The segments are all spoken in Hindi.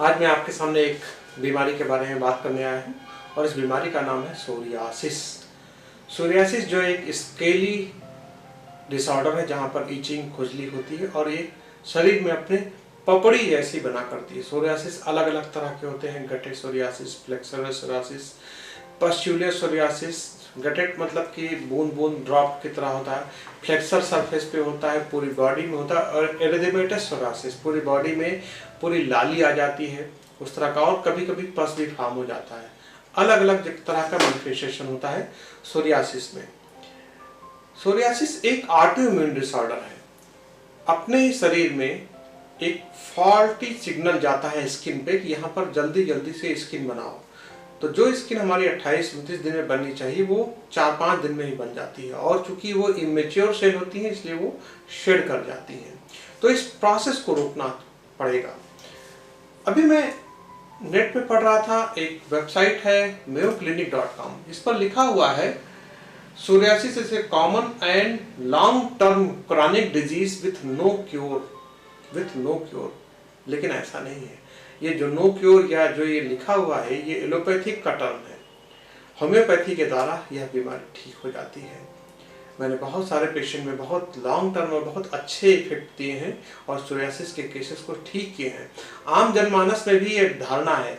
आज मैं आपके सामने एक बीमारी के बारे में बात करने आया हूँ और इस बीमारी का नाम है सोरियासिस। सोरियासिस जो एक स्केली डिसऑर्डर है जहाँ पर ईचिंग खुजली होती है और ये शरीर में अपने पपड़ी जैसी बना करती है। सोरियासिस अलग अलग तरह के होते हैं, guttate psoriasis, flexural psoriasis, pustular psoriasis. Guttate मतलब कि बूंद बूंद ड्रॉप की तरह होता है, फ्लेक्सर सरफेस पे होता है, पूरी बॉडी में होता है, और एरिथेमेटस सोरियासिस पूरी बॉडी में पूरी लाली आ जाती है उस तरह का, और कभी कभी पस भी फॉर्म हो जाता है। अलग अलग तरह का मैनिफेस्टेशन होता है सोरियासिस में। सोरियासिस एक ऑटोइम्यून डिसऑर्डर है। अपने ही शरीर में एक फॉल्टी सिग्नल जाता है स्किन पे कि यहाँ पर जल्दी जल्दी से स्किन बनाओ। तो जो स्किन हमारी 28-29 दिन में बननी चाहिए वो 4-5 दिन में ही बन जाती है, और चूंकि वो इमेच्योर सेल होती है इसलिए वो शेड कर जाती है। तो इस प्रोसेस को रोकना पड़ेगा। अभी मैं नेट पे पढ़ रहा था, एक वेबसाइट है mayoclinic.com, इस पर लिखा हुआ है psoriasis is a common and long term chronic disease with no cure. With no cure, लेकिन ऐसा नहीं है। ये जो नो क्योर या जो ये लिखा हुआ है ये एलोपैथिक का टर्म है। होम्योपैथी के द्वारा यह बीमारी ठीक हो जाती है। मैंने बहुत सारे पेशेंट में बहुत लॉन्ग टर्म और बहुत अच्छे इफेक्ट दिए हैं और सोरियासिस के केसेस को ठीक किए हैं। आम जनमानस में भी एक धारणा है,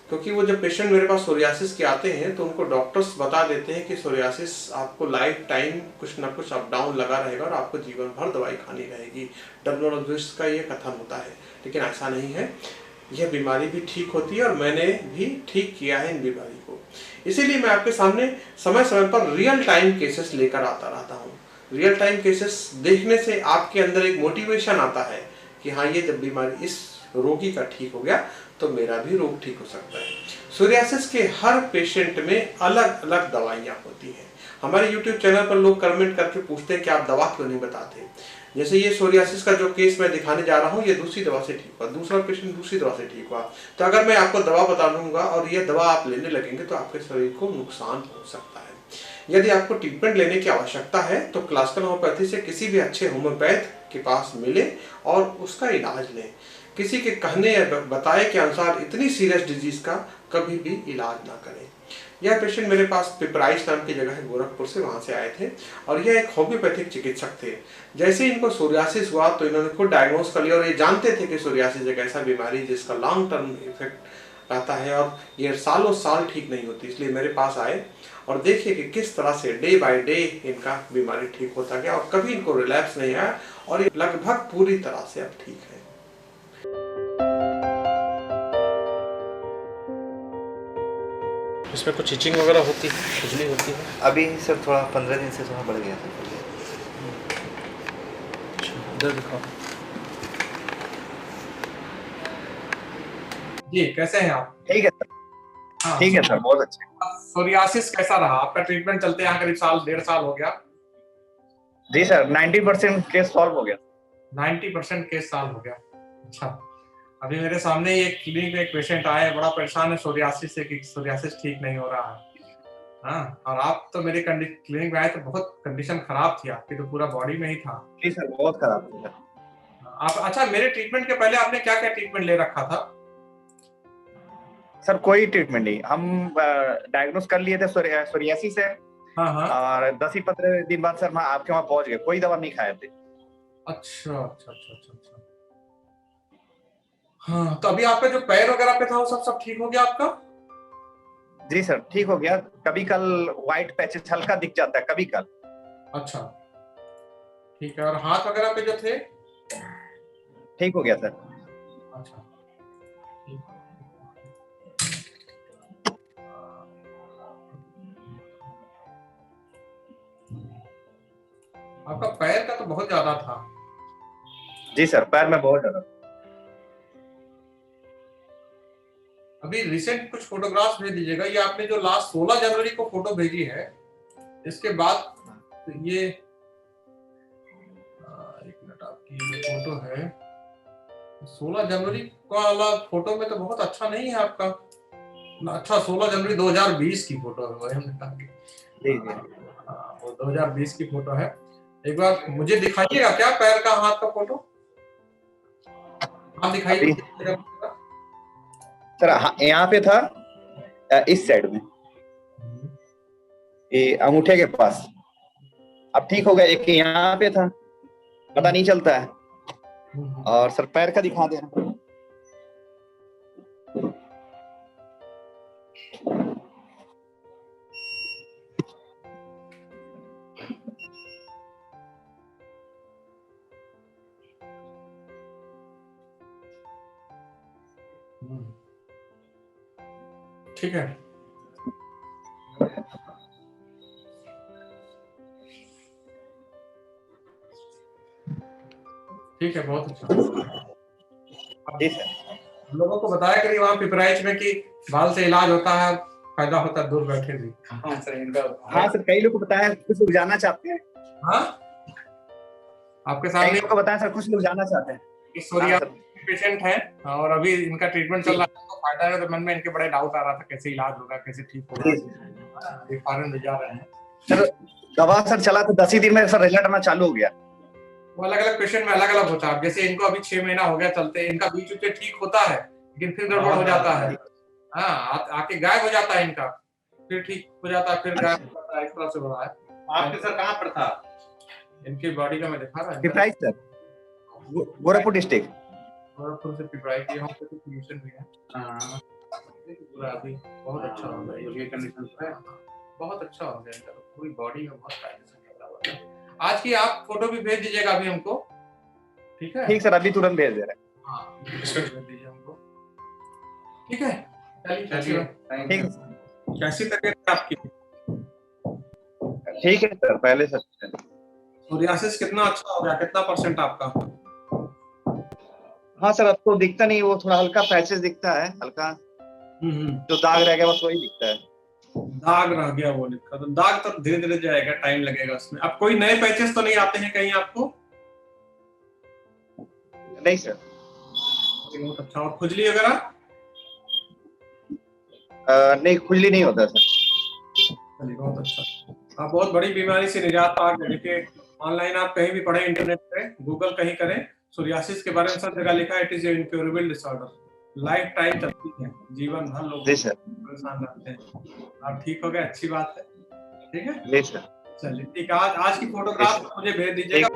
क्योंकि वो जब पेशेंट मेरे पास सोरियासिस के आते हैं तो उनको डॉक्टर्स बता देते हैं कि सोरियासिस आपको लाइफ टाइम कुछ ना कुछ अप डाउन लगा रहेगा और आपको जीवन भर दवाई खानी रहेगी। डर्मेटोलॉजिस्ट का ये कथन होता है, लेकिन ऐसा नहीं है। यह बीमारी भी ठीक होती है और मैंने भी ठीक किया है इन बीमारी को। इसीलिए मैं आपके सामने समय समय पर रियल टाइम केसेस लेकर आता रहता हूँ। रियल टाइम केसेस देखने से आपके अंदर एक मोटिवेशन आता है कि हाँ, ये जब बीमारी इस रोगी का ठीक हो गया तो मेरा भी रोग ठीक हो सकता है। सोरियासिस के हर पेशेंट में अलग अलग दवाइयाँ होती हैं। हमारे YouTube चैनल पर लोग कमेंट करके पूछते हैं कि आप दवा क्यों नहीं बताते। जैसे ये सोरियासिस का जो केस मैं दिखाने जा रहा हूँ, ये दूसरी दवा से ठीक हुआ, दूसरा पेशेंट दूसरी दवा से ठीक हुआ। तो अगर मैं आपको दवा बता दूंगा और ये दवा आप लेने लगेंगे तो आपके शरीर को नुकसान हो सकता है। यदि आपको ट्रीटमेंट लेने की आवश्यकता है तो क्लासिकल होम्योपैथी से किसी भी अच्छे होम्योपैथ के पास मिले और उसका इलाज लें। किसी के कहने या बताए के अनुसार इतनी सीरियस डिजीज का कभी भी इलाज ना करें। यह पेशेंट मेरे पास पिपराइच नाम की जगह है, गोरखपुर से, वहां से आए थे और यह एक होम्योपैथिक चिकित्सक थे। जैसे इनको सोरियासिस हुआ तो इन्होंने खुद डायग्नोस कर लिया और ये जानते थे कि सोरियासिस एक ऐसा बीमारी जिसका लॉन्ग टर्म इफेक्ट रहता है और ये सालों साल ठीक नहीं होती। इसलिए मेरे पास आए और देखिए कि किस तरह से डे बाय डे इनका बीमारी ठीक होता गया और कभी इनको रिलैप्स नहीं आया और ये लगभग पूरी तरह से अब ठीक है। इसमें कुछ इचिंग वगैरह होती है, खुजली होती है? अभी सर थोड़ा 15 दिन से थोड़ा बढ़ गया था। इधर दिखाओ जी, कैसे हैं आप? ठीक है सर। हाँ, ठीक है सर, बहुत अच्छे। सोरियासिस कैसा रहा आपका? ट्रीटमेंट चलते यहाँ करीब साल 1.5 साल हो गया। जी सर, 90% केस सॉल्व हो गया। 90% केस सॉल्व हो गया। अच्छा, अभी मेरे सामने ये क्लिनिक में एक पेशेंट आया है, बड़ा परेशान है सोरियासिस से कि सोरियासिस ठीक नहीं हो रहा है। हाँ, और आप तो मेरे क्लिनिक में आए तो बहुत कंडीशन खराब थी आपकी, तो पूरा बॉडी में ही था। जी सर, बहुत खराब हो गया। आप अच्छा, मेरे ट्रीटमेंट के पहले आपने क्या क्या ट्रीटमेंट ले रखा था? सर कोई ट्रीटमेंट नहीं, हम डायग्नोस कर लिए थे सोरियासिस से। हाँ हाँ। और 10 ही 15 दिन बाद सर मैं आपके वहाँ पहुंच गए, कोई दवा नहीं खाए थे। अच्छा अच्छा अच्छा अच्छा अच्छा। हाँ, तो अभी आपका जो पैर वगैरह पे था वो सब ठीक हो गया आपका? जी सर, ठीक हो गया। कभी कल व्हाइट पैचेस हल्का दिख जाता है, कभी कल। अच्छा, ठीक है। और हाथ वगैरह पे जो थे? ठीक हो गया सर। अच्छा, ठीक। आपका पैर का तो बहुत ज्यादा था। जी सर, पैर में बहुत ज्यादा। अभी रिसेंट कुछ फोटोग्राफ्स भेज दीजिएगा। ये आपने जो लास्ट 16 जनवरी को फोटो भेजी है, इसके बाद ये एक मिनट, आपकी जो फोटो है 16 जनवरी का वाला फोटो में तो बहुत अच्छा नहीं है आपका। अच्छा, 16 जनवरी 2020 की फोटो है वो, हमने कहा कि जी जी। वो 2020 की फोटो है। एक बार मुझे दिखाइएगा क्या पैर का, हाथ का फोटो? हाँ, अभी दिखाइए। सर यहाँ पे था, इस साइड में, ये अंगूठे के पास। अब ठीक हो गया। एक यहाँ पे था, पता नहीं चलता है। और सर पैर का दिखा दे रहा हूं। ठीक है। ठीक है, बहुत अच्छा। जी सर। लोगों को बताया करिए वहाँ पिपराइच में कि बाल से इलाज होता है, फायदा होता है, दूर बैठे भी। हाँ सर, कई लोग को बताया, कुछ लोग जाना चाहते हैं। हाँ, आपके कई सामने लोग को बताया सर, कुछ लोग जाना चाहते हैं। इस सोरियासिस पेशेंट है और अभी इनका ट्रीटमेंट चल रहा है, तो फायदा है। तो मन में इनके बड़े डाउट आ रहा था कैसे इलाज होगा, कैसे ठीक होगा। ये फॉरेन में जा रहे हैं सर। दवा सर चला तो 10 ही दिन में सर रिजल्ट आना चालू हो गया। वो अलग अलग पेशेंट में अलग अलग होता है। जैसे इनको अभी 6 महीना हो गया चलते, इनका बीच में ठीक होता है लेकिन फिर गड़बड़ हो जाता है। हाँ, आके गायब हो जाता है इनका, फिर ठीक हो जाता है, फिर गायब हो जाता है। इस तरह से हो रहा है। आपके सर कहाँ पर था? इनकी बॉडी का मैं दिखा रहा पिपराइच सर, गोरखपुर डिस्ट्रिक्ट। गोरखपुर से पिपराइच, यहाँ पे कुछ सोल्यूशन भी है। पूरा अभी बहुत अच्छा हो गया, ये कंडीशन है, बहुत अच्छा हो गया इनका। पूरी बॉडी में बहुत फायदा है। आज की आप फोटो भी भेज दीजिएगा अभी हमको, ठीक है? ठीक सर, अभी तुरंत भेज दे रहे हैं। हाँ, भेज दीजिए हमको, ठीक है? चलिए, ठीक है। कैसी तबीयत है आपकी? ठीक है सर, पहले सर सोरियासिस कितना अच्छा हो गया, कितना % आपका? हाँ सर, अब तो दिखता नहीं, वो थोड़ा हल्का पैचेस दिखता है, हल्का जो दाग रह गया बस वही दिखता है। दाग रह गया वो लिखा, तो दाग तो धीरे धीरे जाएगा, टाइम लगेगा उसमें। अब कोई नए पैचेस तो नहीं आते हैं कहीं आपको? नहीं सर। बहुत अच्छा। और खुजली वगैरह? नहीं, खुजली नहीं होता सर। चलिए, बहुत अच्छा। आप बहुत बड़ी बीमारी से निजात पा गए। देखिए, ऑनलाइन आप कहीं भी पढ़े, इंटरनेट पे गूगल कहीं करें, सोरियासिस के बारे में सब जगह लिखा है, it is a incurable disorder. Life time चलती है, जीवन भर लोग परेशान रहते हैं। आप ठीक हो गए, अच्छी बात है। ठीक है जी सर। चलिए, ठीक है। आज की फोटोग्राफ मुझे भेज दीजिएगा।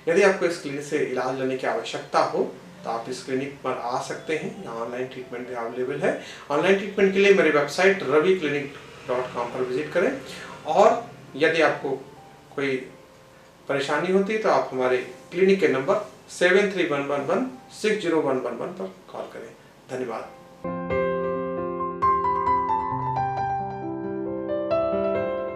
यदि आपको इस क्लिनिक से इलाज लेने की आवश्यकता हो तो आप इस क्लिनिक पर आ सकते हैं। यहाँ ऑनलाइन ट्रीटमेंट भी अवेलेबल है। ऑनलाइन ट्रीटमेंट के लिए मेरी वेबसाइट raviclinic.com पर विजिट करें। और यदि आपको कोई परेशानी होती है तो आप हमारे क्लिनिक के नंबर 7311160111 पर कॉल करें। धन्यवाद।